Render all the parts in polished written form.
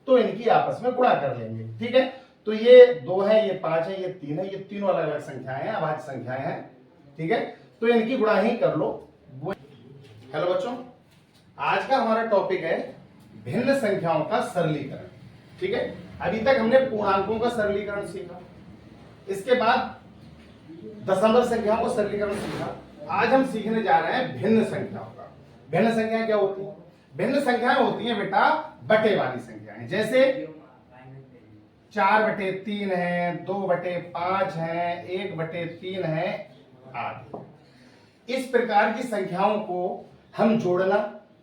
तो इनकी आपस में गुणा कर लेंगे। ठीक है, तो ये 2 है, ये 5 है, ये 3 है, ये तीनों अलग अलग संख्याएं हैं, अभाज्य संख्याएं हैं। ठीक है, तो इनकी गुणा ही कर लो। हेलो बच्चों, आज का हमारा टॉपिक है भिन्न संख्याओं का सरलीकरण। ठीक है, अभी तक हमने पूर्णांकों का सरलीकरण सीखा, इसके बाद दशमलव संख्याओं का सरलीकरण सीखा। आज हम सीखने जा रहे हैं भिन्न संख्याओं का। भिन्न संख्याएं क्या होती हैं? भिन्न संख्याएं होती हैं बेटा बटे वाली संख्याएं, जैसे 4/3 है, 2/5 है, 1/3 है आदि। इस प्रकार की संख्याओं को हम जोड़ना,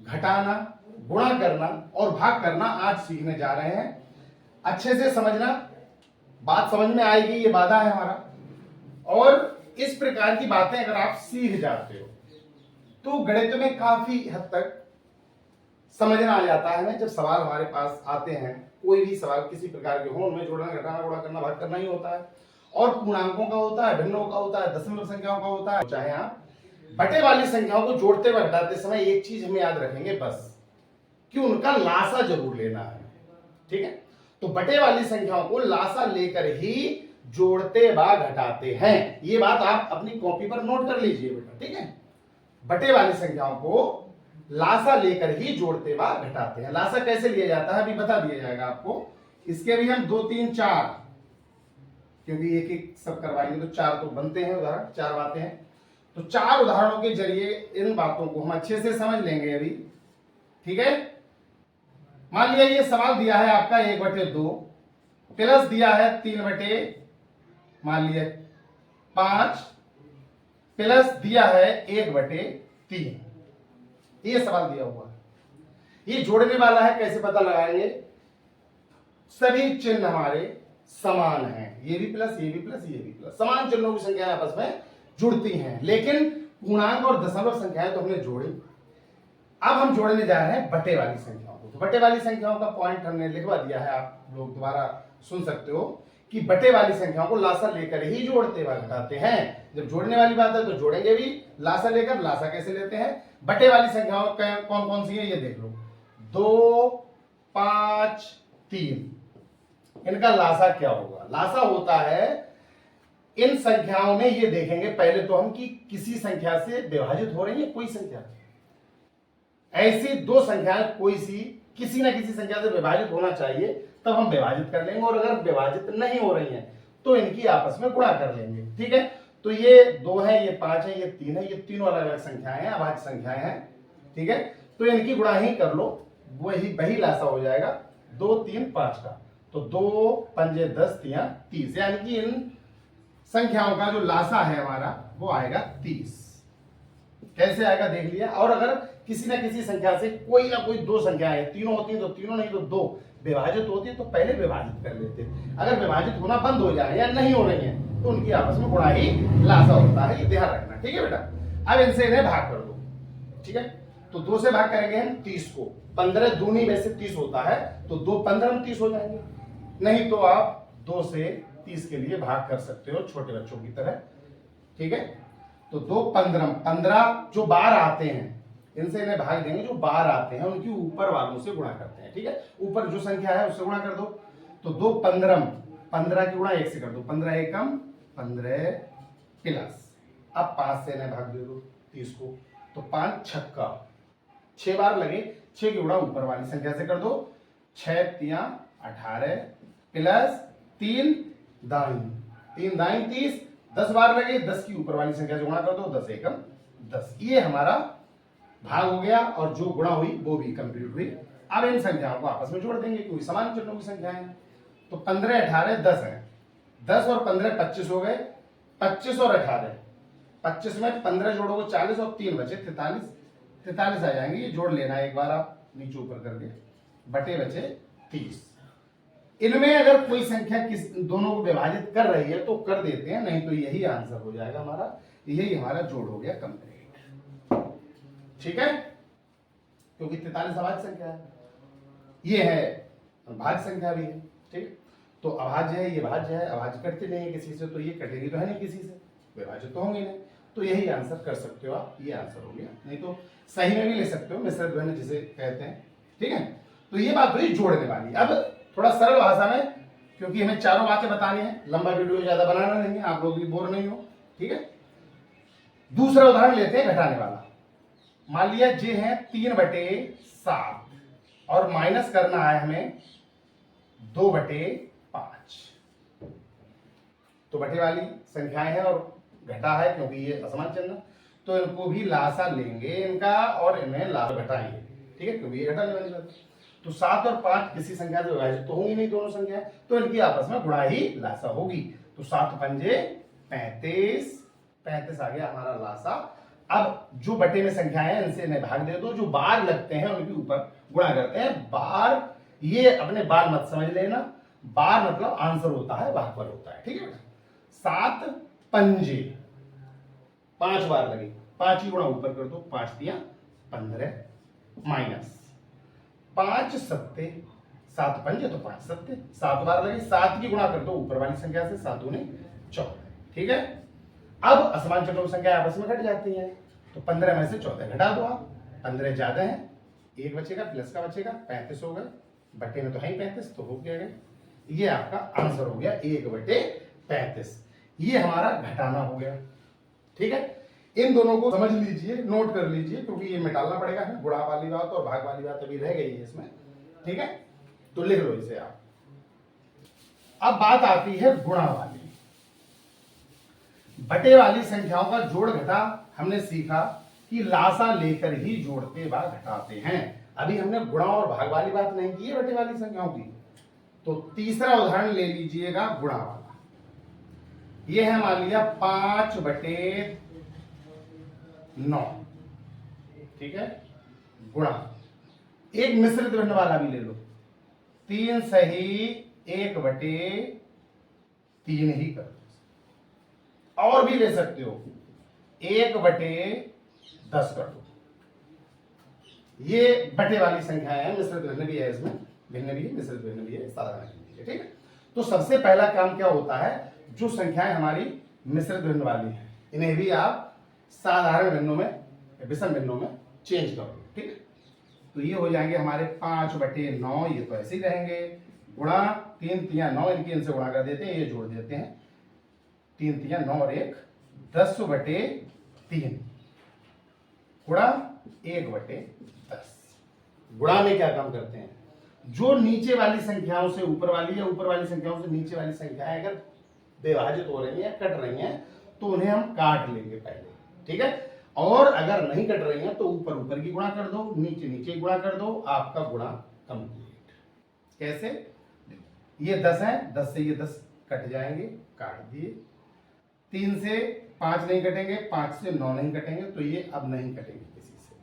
घटाना, गुणा करना और भाग करना आज सीखने जा रहे हैं। अच्छे से समझना, बात समझ में आएगी, ये वादा है हमारा। और इस प्रकार की बातें अगर आप सीख जाते हो तो गणित में काफी हद तक समझना आ जाता है। ना, जब सवाल हमारे पास आते हैं, कोई भी सवाल किसी प्रकार के हो, उनमें जोड़ना, घटाना, गुणा करना, भाग करना ही होता है। और पूर्णांकों का होता है, भिन्नों का होता है, दशमलव संख्याओं का होता है। चाहे आप बटे वाली संख्याओं को जोड़ते व घटाते समय एक चीज हमें याद रखेंगे बस, कि उनका लासा जरूर लेना है। ठीक है, तो बटे वाली संख्याओं को लासा लेकर ही जोड़ते व घटाते हैं। ये बात आप अपनी कॉपी पर नोट कर लीजिए बेटा। ठीक है, बटे वाली संख्याओं को लासा लेकर ही जोड़ते व घटाते हैं। लासा कैसे लिया जाता है अभी बता दिया जाएगा आपको। इसके भी हम 2, 3, 4, क्योंकि एक एक सब करवाएंगे तो 4 तो बनते हैं उदाहरण, 4 बातें हैं। तो 4 उदाहरणों के जरिए इन बातों को हम अच्छे से समझ लेंगे अभी। ठीक है, मान लिया ये सवाल दिया है आपका 1/2 प्लस दिया है 3/5 प्लस दिया है 1/3। ये सवाल दिया हुआ है, ये जोड़ने वाला है। कैसे पता लगाएंगे? सभी चिन्ह हमारे समान हैं, ये भी प्लस, ये भी प्लस, ये भी प्लस। समान चिन्हों की संख्याएं आपस में जुड़ती हैं, लेकिन पूर्णांक और दशमलव संख्याएं तो हमने जोड़ी। अब हम जोड़ने जा रहे हैं बटे वाली संख्याओं को। तो बटे वाली संख्याओं का पॉइंट हमने लिखवा दिया है, आप लोग दोबारा सुन सकते हो कि बटे वाली संख्याओं को लासा लेकर ही जोड़ते व घटाते हैं। जब जोड़ने वाली बात है तो जोड़ेंगे भी लासा लेकर। लासा कैसे लेते हैं? बटे वाली संख्याओं कौन कौन सी है ये देख लो। 2, 5, 3, इनका लासा क्या होगा? लासा होता है इन संख्याओं में, ये देखेंगे पहले तो हम कि किसी संख्या से विभाजित हो रही है कोई संख्या। ऐसी दो संख्याएं कोई सी किसी ना किसी संख्या से विभाजित होना चाहिए, तब हम विभाजित कर लेंगे। और अगर विभाजित नहीं हो रही हैं तो इनकी आपस में गुणा कर लेंगे। ठीक है, तो ये 2 है, ये 5 है, ये 3 है, ये तीनों अलग अलग संख्याएं हैं, अभाज्य संख्याएं हैं। ठीक है, तो इनकी गुणा ही कर लो, वही लासा हो जाएगा 2, 3, 5 का। तो 2 पंजे 10, 3 30, यानी कि इन संख्याओं का जो लासा है हमारा वो आएगा 30। कैसे आएगा देख लिया। और अगर किसी ना किसी संख्या से कोई ना कोई दो संख्याएं हैं, तीनों होती है तो तीनों, नहीं तो 2 विभाजित होती है तो पहले विभाजित कर लेते। अगर विभाजित होना बंद हो जाए या नहीं हो रही है तो उनकी आपस में गुणा ही लासा होता है, ये ध्यान रखना। ठीक है बेटा, अब इनसे इन्हें भाग कर दो। ठीक है, तो 2 से भाग करेंगे हम 30 को। 15 दूनी वैसे 30 होता है, तो 2 15 में 30 हो जाएंगे। नहीं तो आप 2 से 30 के लिए भाग कर सकते हो छोटे बच्चों की तरह। ठीक है, तो 2 15 जो बार आते हैं इनसे इन्हें भाग देंगे। जो बार आते हैं उनकी ऊपर वालों से गुणा करते हैं। ठीक है, ऊपर जो संख्या है उससे गुणा कर दो। तो 2 15 की गुणा 1 से कर दो। 15 एकम 15 प्लस, अब 5 से इन्हें भाग दे दो 30 को। तो 5 छक्का, 6 बार लगे, 6 की गुणा ऊपर वाली संख्या से कर दो। 6 3 18 प्लस 3 दाई 30, 10 बार लगे, 10 की ऊपर वाली संख्या से गुणा कर दो। 10 एकम 10। ये हमारा भाग हो गया और जो गुणा हुई वो भी कंप्लीट हुई। अब इन संख्याओं को आपस में जोड़ देंगे, क्योंकि समान चिन्हों की संख्याएं हैं। तो 15 18 10 है, 10 और 15 25 हो गए। 25 और 18, 25 में 15 जोड़ोगे 40 और 3 बचे 43 आ जाएंगे। ये जोड़ लेना एक बार आप नीचे ऊपर करके, बटे बचे 30। इनमें अगर कोई संख्या दोनों को विभाजित कर रही है तो कर देते हैं, नहीं तो यही आंसर हो जाएगा हमारा। यही हमारा जोड़ हो गया कंप्लीट। ठीक है, क्योंकि 43 अभाज्य संख्या है, ये है भाज्य संख्या भी है। ठीक, तो अभाज्य है, ये भाज्य है। अभाज्य कटती नहीं है किसी से, तो ये कटेगी तो है नहीं किसी से, विभाजित तो होंगे नहीं। तो यही आंसर कर सकते हो आप, ये आंसर हो गया। नहीं तो सही में भी ले सकते हो, मिश्रित भिन्न जिसे कहते हैं। ठीक है, तो ये बात हुई जोड़ने वाली। अब थोड़ा सरल भाषा में, क्योंकि हमें चारों बातें बतानी है, लंबा वीडियो ज्यादा बनाना नहीं है, आप लोग भी बोर नहीं हो, ठीक है। दूसरा उदाहरण लेते हैं घटाने वाला। मान लिया जे है 3/7 और माइनस करना है हमें 2/5। तो बटे वाली संख्याएं हैं और घटा है, क्योंकि ये असमान चिन्ह, तो इनको भी लासा लेंगे इनका और इन्हें लासा घटाएंगे, ठीक है, क्योंकि ये घटाने वाली बात है। तो 7 और 5 किसी संख्या से विभाजित तो होंगी नहीं दोनों संख्याएं, तो इनकी आपस में गुणा ही लासा होगी। तो 7 पंजे 35, 35 आ गया हमारा लासा। अब जो बटे में संख्याएं हैं इनसे इन्हें भाग दे दो, जो बार लगते हैं उनके ऊपर गुणा करते हैं। बार, ये अपने बार मत समझ लेना, बार मतलब आंसर होता है, भागफल होता है, ठीक है। 7 पंजे 5 बार लगे, 5 ही गुणा ऊपर कर दो, 5 दिया 15 माइनस 5 सत्ते, 7 पंजे तो 5 सत्ते, 7 बार लगे, 7 की गुणा कर दो ऊपर वाली संख्या से, 7 दूनी 14, ठीक है। अब असमान चतुर्भुज संख्या आपस में घट जाती है, तो 15 में से 14 घटा दो आप, 15 ज्यादा है, एक बचेगा प्लस का बचेगा, 35 हो गए, बटे में तो है ही 35, तो हो गया, ये आपका आंसर हो गया 1/35। ये हमारा घटाना हो गया, ठीक है। इन दोनों को समझ लीजिए, नोट कर लीजिए, क्योंकि ये मिटालना पड़ेगा, है गुणा वाली बात और भाग वाली बात अभी रह गई है इसमें, ठीक है। तो लिख लो इसे आप। अब बात आती है गुणा वाली। बटे वाली संख्याओं का जोड़ घटा हमने सीखा कि लासा लेकर ही जोड़ते व घटाते हैं। अभी हमने गुणा और भाग वाली बात नहीं की है बटे वाली संख्याओं की। तो तीसरा उदाहरण ले लीजिएगा गुणा वाला। ये है मान लिया 5/9, ठीक है, गुणा एक मिश्रित भिन्न वाला भी ले लो, 3 सही 1/3 ही कर दो, और भी ले सकते हो 1/10 कर दो। ये बटे वाली संख्या है, मिश्रित भिन्न भी है, इसमें भिन्न भी है, मिश्रित भिन्न भी है, साधारण भी है, ठीक है। तो सबसे पहला काम क्या होता है, जो संख्याएं हमारी मिश्रित भिन्न वाली हैं इन्हें भी आप साधारण भिन्नों में, विषम भिन्नों में चेंज करो, ठीक है। तो ये हो जाएंगे हमारे 5/9, ये तो ऐसे ही रहेंगे, गुणा 3 तिया 9, इनकी इनसे गुणा कर देते हैं, ये जोड़ देते हैं, 3 तिया 9 और 1 10/3, गुणा 1/10। गुणा में क्या काम करते हैं, जो नीचे वाली संख्याओं से ऊपर वाली या ऊपर वाली संख्याओं से नीचे वाली संख्याएं अगर विभाजित हो रही हैं, कट रही हैं, तो उन्हें हम काट लेंगे पहले, ठीक है। और अगर नहीं कट रही हैं तो ऊपर ऊपर की गुणा कर दो, नीचे नीचे की गुणा कर दो, आपका गुणा कंप्लीट। कैसे, ये 10 है, 10 से ये 10 कट जाएंगे, काट दिए, 3 से 5 नहीं कटेंगे, 5 से 9 नहीं कटेंगे, तो ये अब नहीं कटेंगे किसी से।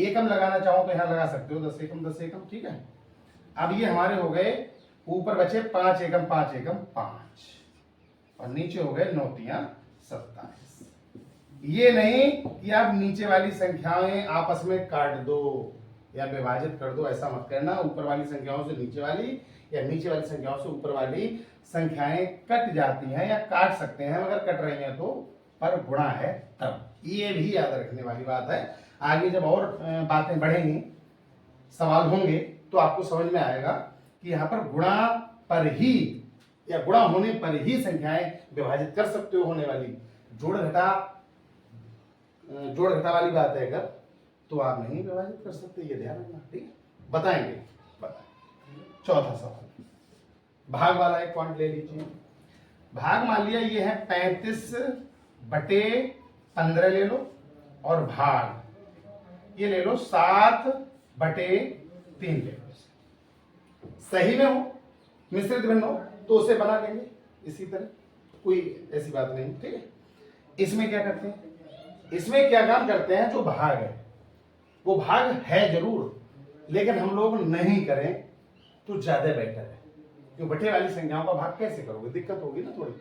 एकम लगाना चाहो तो यहां लगा सकते हो, 10 एकम 10 एकम, ठीक है। अब ये हमारे हो गए, ऊपर बचे 5 एकम 5 एकम 5, और नीचे हो गए 9 तिया 27। ये नहीं कि आप नीचे वाली संख्याएं आपस में काट दो या विभाजित कर दो, ऐसा मत करना। ऊपर वाली संख्याओं से नीचे वाली या नीचे वाली संख्याओं से ऊपर वाली संख्याएं कट जाती हैं या काट सकते हैं, मगर कट रही हैं तो पर गुणा है तब, ये भी याद रखने वाली बात है। आगे जब और बातें बढ़ेंगी, सवाल होंगे, तो आपको समझ में आएगा कि यहाँ पर गुणा पर ही या गुणा होने पर ही संख्याएं विभाजित कर सकते हो होने वाली। जोड़ घटा वाली बात है अगर, तो आप नहीं विभाजित कर सकते, ये ध्यान रखना, ठीक है। बताएंगे। चौथा सवाल, भाग वाला एक पॉइंट ले लीजिए। भाग मान लिया ये है 35/15 ले लो, और भाग ये ले लो 7/3 ले लो। सही में हो, मिश्रित भिन्न हो तो उसे बना लेंगे इसी तरह, कोई ऐसी बात नहीं, ठीक है। इसमें क्या करते हैं, इसमें क्या काम करते हैं, जो भाग है वो भाग है जरूर, लेकिन हम लोग नहीं करें तो ज्यादा बेटर है। क्यों, बटे वाली संख्याओं का भाग कैसे करोगे, दिक्कत होगी ना थोड़ी,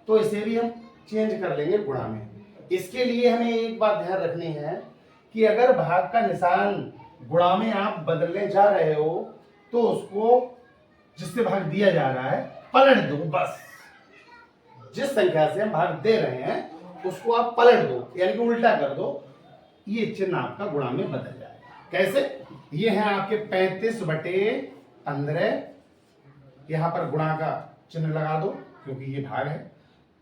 तो इसे भी हम चेंज कर लेंगे गुणा में। इसके लिए हमें एक बात ध्यान रखनी है कि अगर भाग का निशान गुणा में आप बदलने जा रहे हो तो उसको जिससे भाग दिया जा रहा है पलट दो, बस जिस संख्या से हम भाग दे रहे हैं उसको आप पलट दो, यानी कि उल्टा कर दो, ये चिन्ह आपका गुणा में बदल जाएगा। कैसे, ये है आपके 35/15, 15, यहां पर गुणा का चिन्ह लगा दो क्योंकि ये भाग है,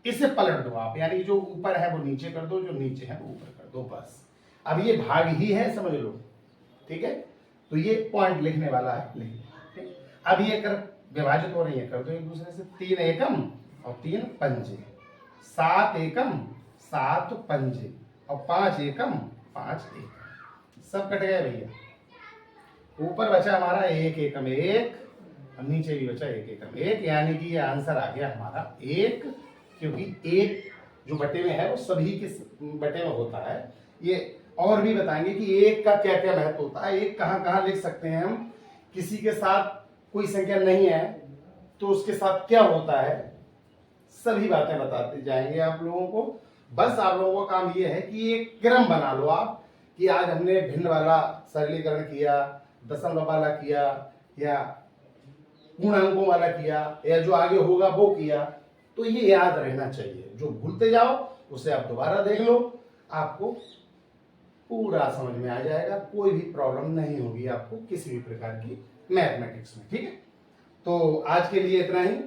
इसे पलट दो आप, यानी जो ऊपर है वो नीचे कर दो, जो नीचे है वो ऊपर कर दो, बस। अब ये भाग ही है, समझ लो, ठीक है। तो ये पॉइंट लिखने वाला है, लिख लो। अब ये कर विभाजित हो रही है, कर दो एक दूसरे से, 3 एकम और 3 पंजे, 7 एकम 7 पंजे और 5 एकम 5 एकम, सब कट गए भैया। ऊपर बचा हमारा 1 एकम 1 और नीचे भी बचा 1 एकम 1, यानी कि ये आंसर आ गया हमारा 1, क्योंकि 1 जो बटे में है वो सभी के बटे में होता है। ये और भी बताएंगे कि 1 का क्या क्या महत्व होता है, 1 कहाँ कहाँ लिख सकते हैं हम, किसी के साथ कोई संख्या नहीं है तो उसके साथ क्या होता है, सभी बातें बताते जाएंगे आप लोगों को। बस आप लोगों का काम ये है कि एक क्रम बना लो आप, कि आज हमने भिन्न वाला सरलीकरण किया, दशमलव वाला किया, या पूर्णांकों वाला किया, या जो आगे होगा वो किया, तो ये याद रहना चाहिए। जो भूलते जाओ उसे आप दोबारा देख लो, आपको पूरा समझ में आ जाएगा, कोई भी प्रॉब्लम नहीं होगी आपको किसी भी प्रकार की मैथमेटिक्स में, ठीक है। तो आज के लिए इतना ही,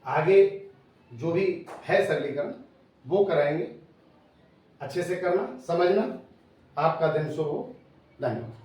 आगे जो भी है सरलीकरण वो कराएंगे, अच्छे से करना, समझना। आपका दिन शुभ हो, धन्यवाद।